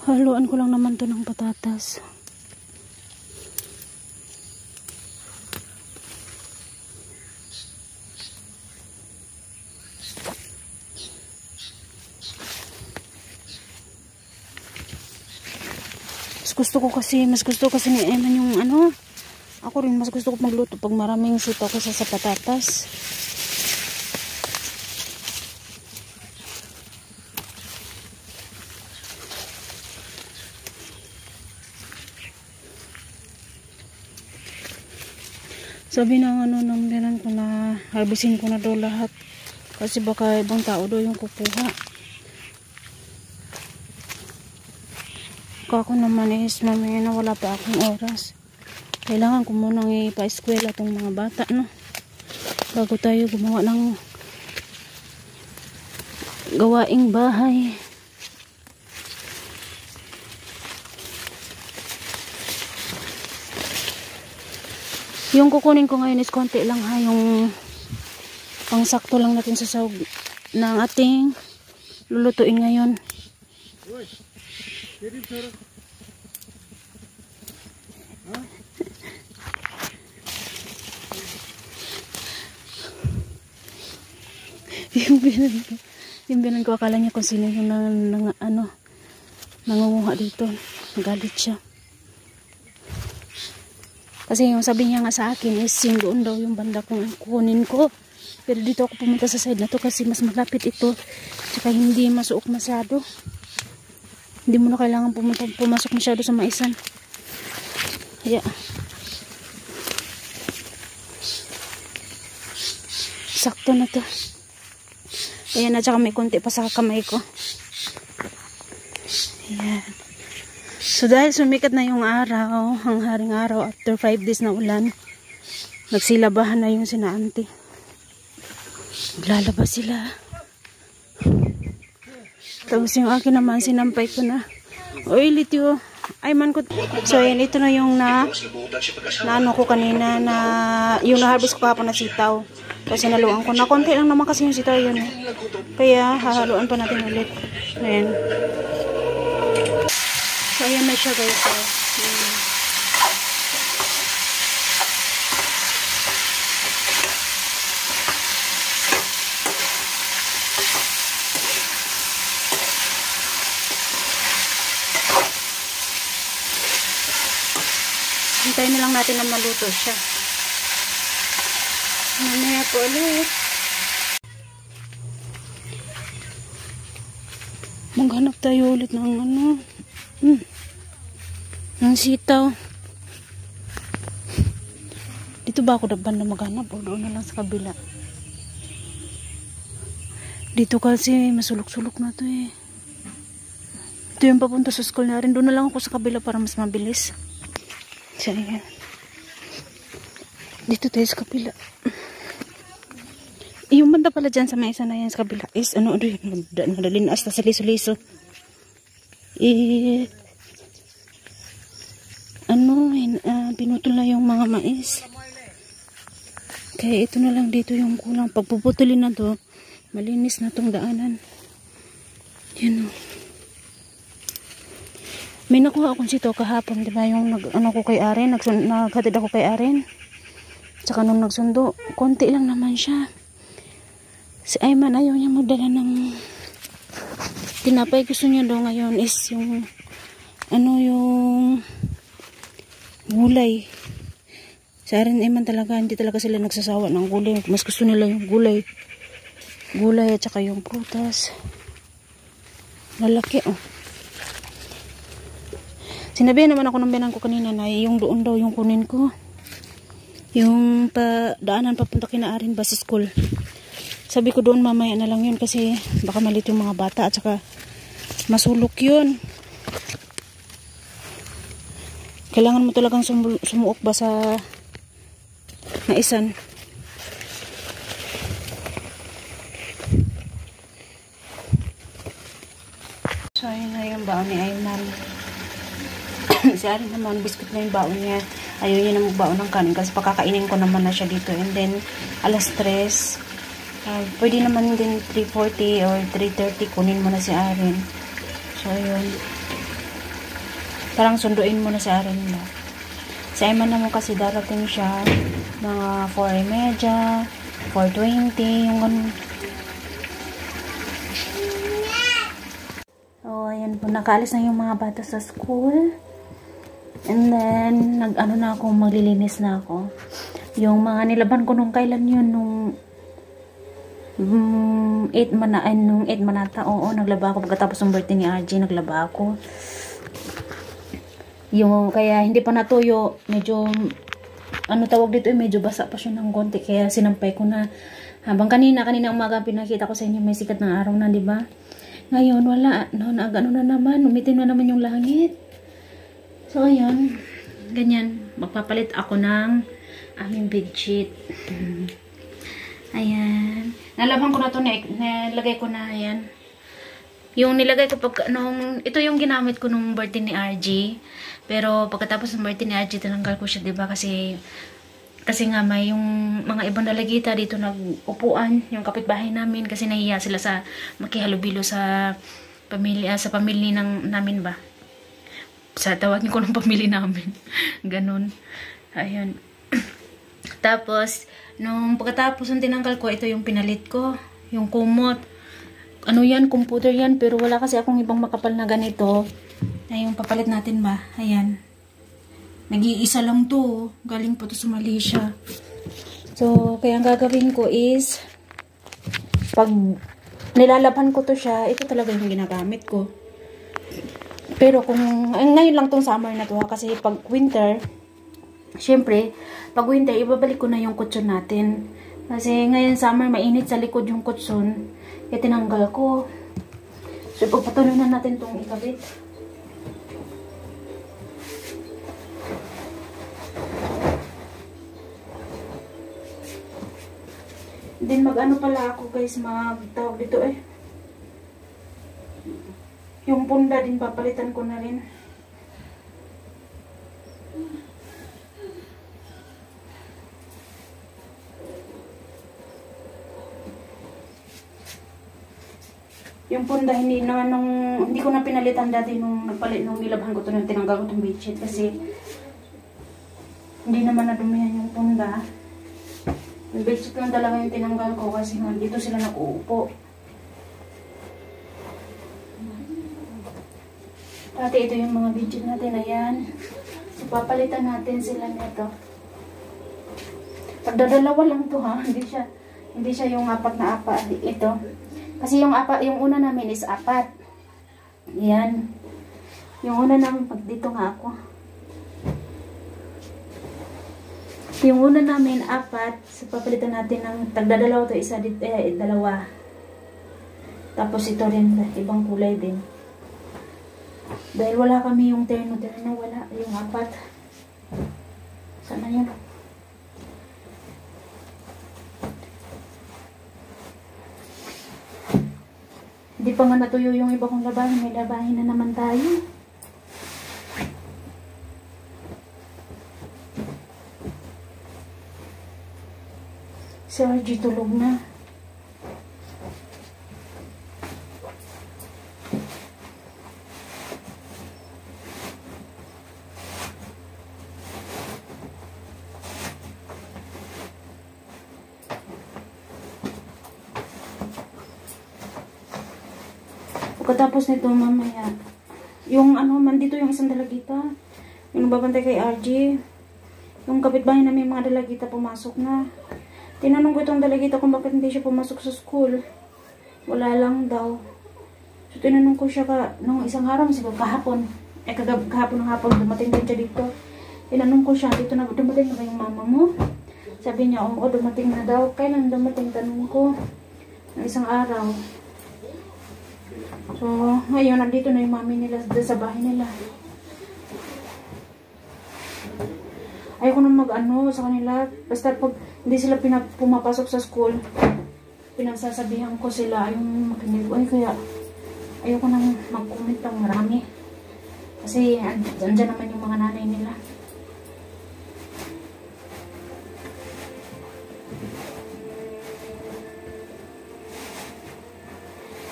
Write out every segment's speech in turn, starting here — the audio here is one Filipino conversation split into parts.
Haluan ko lang naman to ng patatas. Mas gusto kasi ni Eman yung ano. Ako rin mas gusto ko magluto pag maraming sitaw kasi sa patatas. Sabi ng ano nang binan ko na harbisin ko na daw lahat kasi baka ibang tao daw yung kukuha. Ako naman is mamaya na wala pa akong oras. Kailangan ko munang ipa-eskwela itong mga bata, no? Bago tayo gumawa ng gawaing bahay. Yung kukunin ko ngayon is konti lang ha. Yung pangsakto lang natin sa sahog ng ating lulutuin ngayon. yung binan ko akala niya kung sino yung nangunguha dito. Nagalit siya kasi yung sabi niya nga sa akin is yung doon daw yung banda kung kukunin ko, pero dito ako pumunta sa side na to kasi mas malapit ito, tsaka hindi masuok masyado. Hindi mo na kailangan pumasok masyado sa maisan. Yeah. Sakto na to. Ayan na, tsaka may konti pa sa kamay ko. Ayan. So dahil sumikat na yung araw, ang haring araw, after 5 days na ulan, nagsilabahan na yung sina auntie. Naglalabas sila. Tapos yung akin naman, sinampay ko na. Oy, lityo. Ay man ko. So, yan, ito na yung naano ko kanina na yung na-harvest ko kahapon na sitaw. Kasi naluan ko. Na konti lang naman kasi yung sitaw yun. Kaya, hahaluan pa natin ulit. Ayan. So, ayan na siya guys. Hintayin na lang natin na maluto siya. Mamaya po ulit. Maghanap tayo ulit ng ng sitaw. Dito ba ako daban na maghanap o doon na lang sa kabila? Dito kasi masulok-sulok na to eh. Ito yung papunta sa school na rin. Doon na lang ako sa kabila para mas mabilis. So, ayan. Dito tayo sa kabila. Yung banda pala dyan sa may isa na yan sa kabila is ano yun, madalin hasta sa liso-liso. Pinutol na yung mga mais. Kaya ito na lang dito yung kulang. Pagpuputulin na to, malinis na tong daanan. Yan o. May nakuha akong sito kahapon, diba yung ko kay Aren, naghatid ako kay Aren. Tsaka nung nagsundo, konti lang naman siya. Si Ayman ayaw niya magdala ng tinapay. Gusto niya daw ngayon is yung yung gulay. Si Aren Ayman talaga, hindi talaga sila nagsasawa ng gulay. Mas gusto nila yung gulay. Gulay at saka yung prutas. Lalaki oh. Sinabihan naman ako ng binan ko kanina na yung doon daw yung kunin ko. Yung daanan papunta kina Aren ba sa school. Sabi ko doon mamaya na lang yun kasi baka malit yung mga bata at saka masulok yun. Kailangan mo talagang sumuok ba sa maisan. So ayun na yung baon ni Ayman. Si Aren naman, biscuit na yung baon niya. Ayaw niya na magbaon ng kanin kasi pakakainin ko naman na siya dito. And then, alas 3, pwede naman din 3:40 or 3:30 kunin mo na si Aren. So, ayun. Parang sunduin mo na si Aren mo. Si Ayman naman kasi darating siya mga 4:30, 4:20, yung ganun. Oh, ayan po. Nakaalis na yung mga bata sa school. And then, nag-ano na ako, maglilinis na ako. Yung mga nilaban ko nung kailan yun, nung 8 manata, oo, naglaba ako. Pagkatapos ng birthday ni RJ, naglaba ako. Yung, kaya hindi pa natuyo, medyo, ano tawag dito, medyo basa pa siya ng konti. Kaya sinampay ko na. Habang kanina umaga, pinakita ko sa inyo, may sikat ng araw na, di ba? Ngayon, wala. No, ano na naman, umitim na naman yung langit. So, ayun. Ganyan. Magpapalit ako ng aming bedsheet. Ayan. Nalaban ko na to, nilagay ko na, ayan. Yung nilagay ko ito yung ginamit ko nung birthday ni RG. Pero pagkatapos ng birthday ni RG, tinanggal ko siya, diba? Kasi nga may yung mga ibang dalagita dito nag-upuan, yung kapitbahay namin, kasi nahiya sila sa makihalubilo sa pamilya, namin ba? Sa tawagin ko ng pamilya namin. Ganun. Ayan. Tapos, nung pagkatapos ng tinanggal ko, ito yung pinalit ko. Yung kumot. Ano yan? Computer yan. Pero wala kasi akong ibang makapal na ganito. Ay, yung papalit natin ba? Ayan. Nag-iisa lang to. Galing po to sa Malaysia. So, kaya ang gagawin ko is, pag nilalaban ko to siya, ito talaga yung ginagamit ko. Pero kung, ngayon lang tong summer na to ha, kasi pag winter, syempre, pag winter, ibabalik ko na yung kutson natin. Kasi ngayon summer, mainit sa likod yung kutson. Kaya tinanggal ko. So, pagpatuloy na natin itong ikabit. Then, mag-ano pala ako guys, mag-tawag dito yung punda din, papalitan ko na rin. Yung punda, hindi ko na pinalitan dati nung nilabhan ko to, nung tinanggal ko itong bedsheet kasi hindi naman nadumihan yung punda. Yung bedsheet lang talaga yung tinanggal ko kasi dito sila nag-uupo. Dati ito yung mga bedsheet natin, ayan. So, papalitan natin sila nito. Pagdadalawa lang to ha, hindi siya yung apat na apat. Ito. Kasi yung una namin is apat. Yan. Yung una namin, pag dito nga ako. Yung una namin, apat. So, papalitan natin ng tagdadalaw to, isa dito, dalawa. Tapos ito rin, ibang kulay din. Dahil wala kami yung terno, wala. Yung apat. Sana yun. Hindi pa nga natuyo yung iba kong labahin. May labahin na naman tayo. Si RG tulog na. Pagkatapos nito mamaya, yung mandito yung isang dalagita, yung babantay kay RG, yung kapitbahay namin mga dalagita pumasok na. Tinanong ko itong dalagita kung bakit hindi siya pumasok sa school. Wala lang daw. So tinanong ko siya nung isang araw, siguro kahapon, kahapon ng hapon, dumating din siya dito. Tinanong ko siya, dumating na ba yung mama mo? Sabi niya, oo, dumating na daw. Kailan dumating? Tanong ko, ng isang araw. So, ngayon, nandito na yung mami nila sa bahay nila. Ayoko na sa kanila. Basta pag hindi sila pumapasok sa school, pinagsasabihan ko sila, yung makinig ko. Kaya, ayoko nang mag-comment ng marami. Kasi, andyan naman yung mga nanay nila.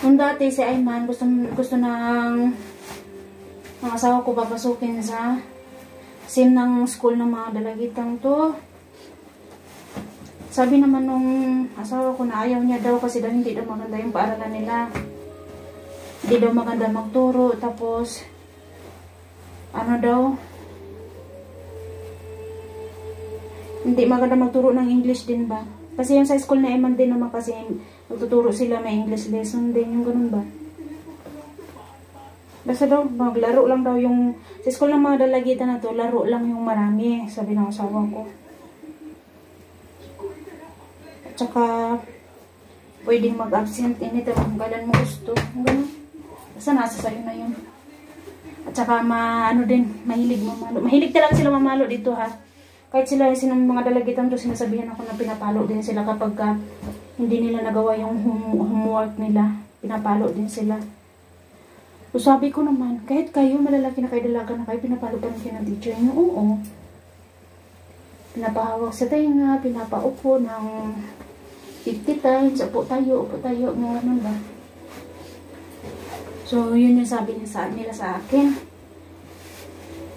Nung dati si Ayman gusto nang Ang asawa ko papasukin sa same ng school ng mga dalagitang to. Sabi naman nung asawa ko na ayaw niya daw kasi daw hindi daw maganda yung paaralan nila. Hindi daw maganda magturo. Tapos, ano daw, hindi maganda magturo ng English din ba? Kasi yung sa school na Eman din naman kasi magtuturo sila, may English lesson din, yung ganun ba? Basta daw, maglaro lang daw yung, sa school ng mga dalagitan na to, laro lang yung marami, sabi ng asawa ko. At saka, pwedeng mag-absent anytime kung kailan mo gusto, yung ganun. Basta nasa sa'yo na yun. At saka, ano din, mahilig mamalo. Mahilig talaga sila mamalo dito ha. Kahit sila, sinong mga dalagitan to, sinasabihan ako na pinapalo din sila kapag hindi nila nagawa yung homework nila. Pinapalo din sila. So, sabi ko naman, kahit kayo, malalaki na kayo, dalaga na kayo, pinapalo pa rin kayo ng teacher niyo. Oo. Pinapahawak sa tenga, pinapaupo ng 50 times, upo tayo, mga ganun ba. So, yun yung sabi nila sa akin.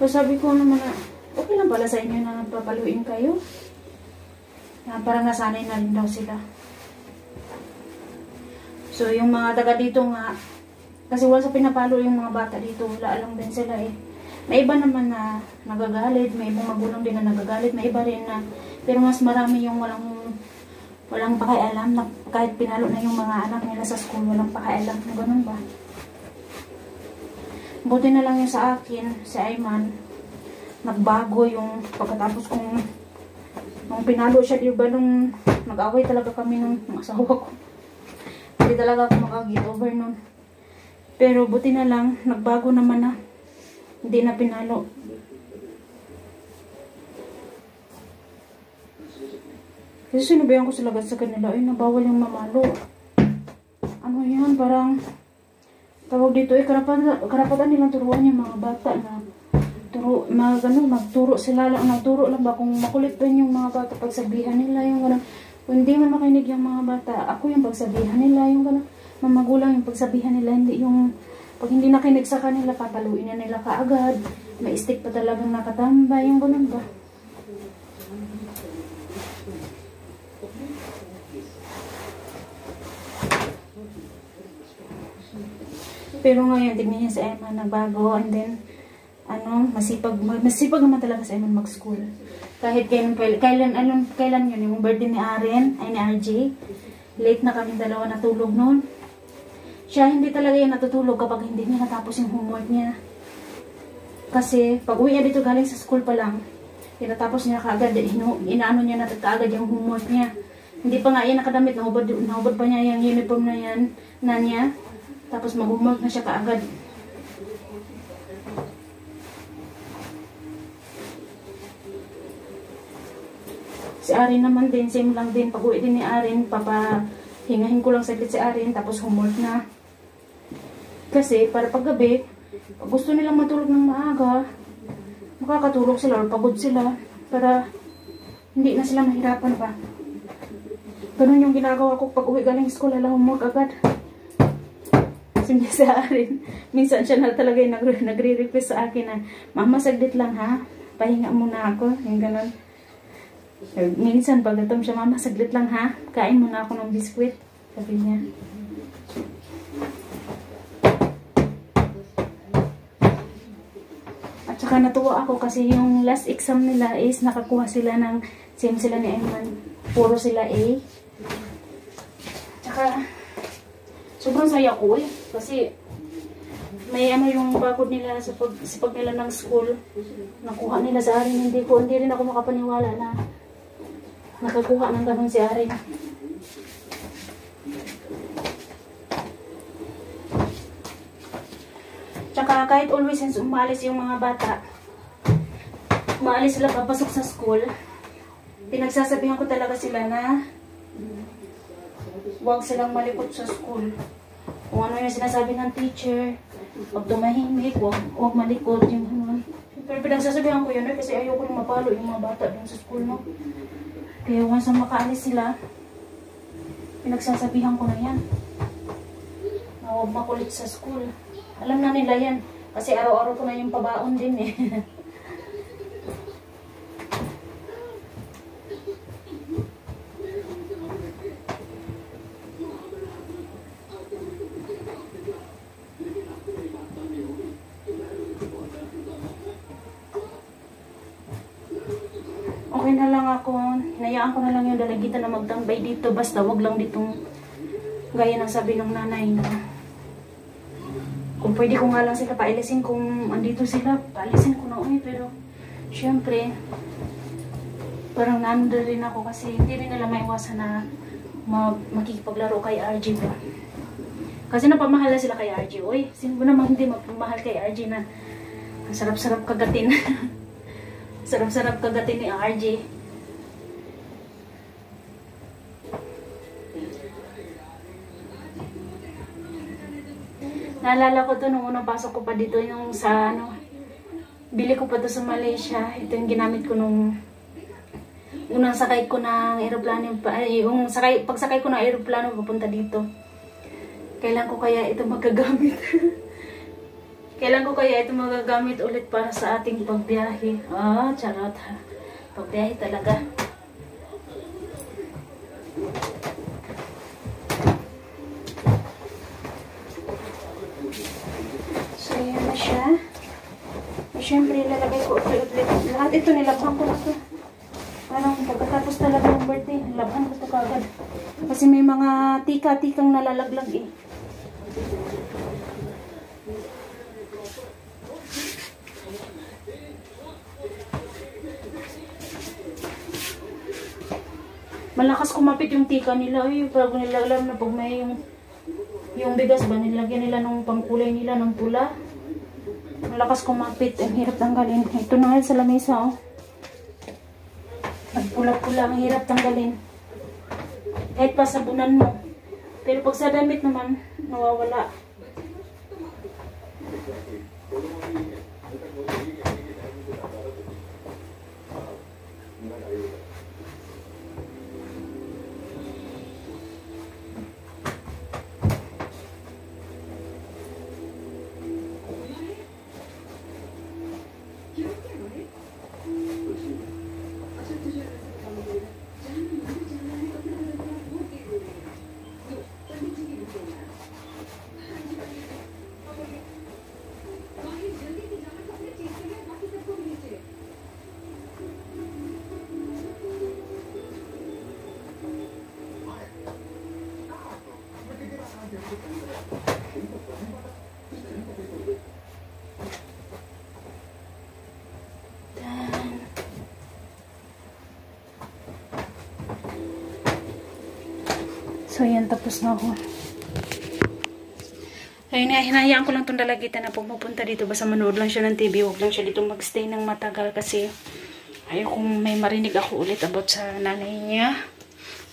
So, sabi ko naman na, okay lang pala sa inyo na papaluin kayo. Na parang nasanay na rin daw sila. So, yung mga taga dito nga, kasi wala sa pinapalo yung mga bata dito, wala lang din sila eh. May iba naman na nagagalit, may ibang magulang din na nagagalit, may iba rin na, pero mas marami yung walang pakialam na kahit pinalo na yung mga anak nila sa school, walang pakialam na ganun ba. Buti na lang yung sa akin, si Ayman, nagbago yung pagkatapos kong nung pinalo siya, diba nung nag-away talaga kami ng asawa ko. Hindi talaga ako makag-get over nun. Pero buti na lang, nagbago naman na. Hindi na pinalo. Kasi sinabihan ko sila sa kanila, ay nabawal yung mamalo. Ano yan, parang tawag dito, karapatan nilang turuan yung mga bata na magturo sila lang, nagturo lang ba kung makulit ba yung mga bata, pagsabihan nila yung gano'n. Kung hindi man makinig yung mga bata, ako yung pagsabihan nila yung gano'n. Magulang yung pagsabihan nila, hindi yung pag hindi nakinig sa kanila, papaluin na nila kaagad. May stick pa talagang nakatambay, yung gano'n ba. Pero ngayon, tignan niya sa Emma, nagbago, and then, masipag naman talaga sa Emma mag-school. Kahit kailan yun, yung birthday ni Aren, ay ni RJ, late na kami dalawa natulog noon. Siya hindi talaga yan natutulog kapag hindi niya natapos yung homework niya. Kasi pag uwi niya dito galing sa school pa lang, tinatapos niya kaagad, inaano niya na kaagad yung homework niya. Hindi pa nga yan nakadamit, nahubad pa niya yung uniform na yan na niya. Tapos mag-homework na siya kaagad. Si Arin naman din, same lang din. Pag uwi din ni Arin, papahingahin ko lang saglit si Arin, tapos homework na. Kasi, para paggabi, pag gusto nilang matulog ng maaga, makakatulog sila or pagod sila para hindi na sila mahirapan pa. Ganun yung ginagawa ko pag uwi galing school, homework agad. Kasi sa Arin, minsan siya na talaga yung nagre-request sa akin na, Mama, saglit lang ha, pahinga muna ako, yung ganun. Minsan pagdating siya, Mama, saglit lang ha, kain muna ako ng biskwit, sabi niya. At saka natuwa ako kasi yung last exam nila is nakakuha sila ng same sila ni Ayman. Puro sila A. Tsaka sobrang saya ko eh. Kasi may yung bakod nila sa pag nila ng school. Nakuha nila sa Arin. Hindi rin ako makapaniwala na nakakuha ng ganun si Arin. Tsaka kahit always since umalis yung mga bata, umalis sila papasok sa school, pinagsasabihan ko talaga sila na huwag silang malikot sa school. Kung ano yung sinasabi ng teacher, huwag tumahimik, huwag malikot yung ano. Pero pinagsasabihan ko yun kasi ayoko nang mapalo yung mga bata dun sa school, no? Kaya once na makaalis sila, pinagsasabihan ko na yan. Na huwag makulit sa school. Alam na nila yan. Kasi araw-araw ko na yung pabaon din eh. Okay na lang ako. Hinayaan ko na lang yung dalagita na magtambay dito. Basta wag lang ditong gaya ng sabi ng nanay na kung pwede ko nga lang sila pailisin kung andito sila, pailisin ko na pero syempre parang nando rin ako kasi hindi rin nila maiwasan na makikipaglaro kay RG ba. Kasi napamahal na sila kay RG. Sino ba naman hindi magpamahal kay RG na ang sarap-sarap kagatin. Sarap-sarap kagatin ni RG. Naalala ko to nung unang pasok ko pa dito yung sa bili ko pa to sa Malaysia. Ito yung ginamit ko nung unang sakay ko ng aeroplano, yung pagsakay ko ng aeroplano papunta dito. Kailan ko kaya ito magagamit? Kailan ko kaya ito magagamit ulit para sa ating pagbiyahe? Charot ha. Pagbiyahe talaga. So, yan na siya. Siyempre, lalagay ko ulit. Lahat ito, nilabhan ko na ito. Parang pagkatapos talaga ng birthday, nilabhan ko ito kagad. Kasi may mga tika-tikang nalalaglag eh. Malakas kumapit yung tika nila. Bago nila alam na pag may yung bigas ba, nilagyan nila ng pangkulay nila ng pula. Malakas kumapit. Ang hirap tanggalin. Ito na nga sa lamesa, oh. Nagpula-pula. Ang hirap tanggalin. Kahit pa sabunan mo. Pero pag sa damit naman, nawawala. So, yan. Tapos na ako. Ayun, hinahayaan ko lang itong dalagitan na pumupunta dito. Basta manood lang siya ng TV. Huwag lang siya dito magstay ng matagal kasi ayaw kung may marinig ako ulit about sa nanay niya.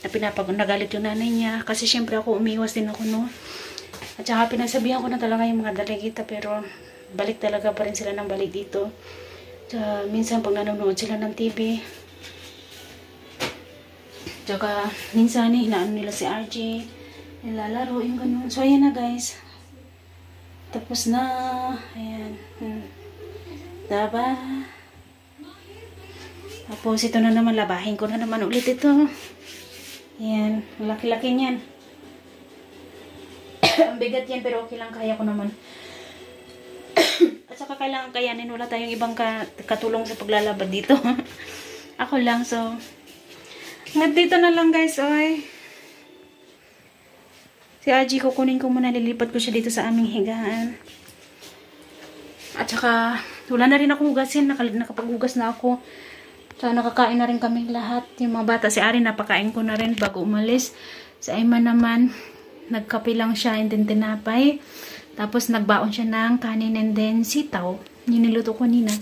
Na nagalit yung nanay niya. Kasi syempre ako umiwas din ako, no. At saka pinasabihan ko na talaga yung mga dalagita. Pero balik talaga pa rin sila ng balik dito. Minsan pag nanonood sila ng TV. Tsaka, minsan hinaano nila si RJ. Nilalaro, yung ganun. So, ayan na guys. Tapos na. Ayan. Diba? Tapos, ito na naman. Labahin ko na naman ulit ito. Ayan. Laki-laki niyan. Ang bigat yan, pero okay lang. Kaya ko naman. At saka kailangan kayanin. Wala tayong ibang katulong sa paglalaba dito. Ako lang, so dito na lang guys, oy. Si Aji, kukunin ko muna, lilipat ko siya dito sa aming higaan. At saka, wala na rin ako hugasin, nakapaghugas na ako. So, nakakain na rin kami lahat. Yung mga bata, si Ari, napakain ko na rin bago umalis. Si Ayman naman, nagkape lang siya and then tinapay. Tapos, nagbaon siya ng kanin and then sitaw. Yung niluto ko nina.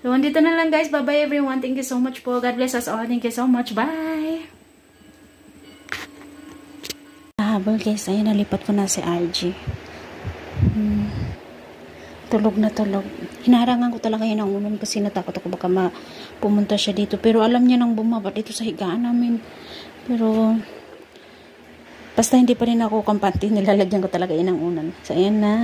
So, dito na lang guys. Bye-bye everyone. Thank you so much po. God bless us all. Thank you so much. Bye! Habol guys. Ayun, nalipat ko na si RG. Tulog na tulog. Hinarangan ko talaga yun ang unan kasi natakot ako baka pumunta siya dito. Pero alam niya nang bumaba dito sa higaan namin. Pero basta hindi pa rin ako kampante. Nilalagyan ko talaga yun ang unan. So, ayan na.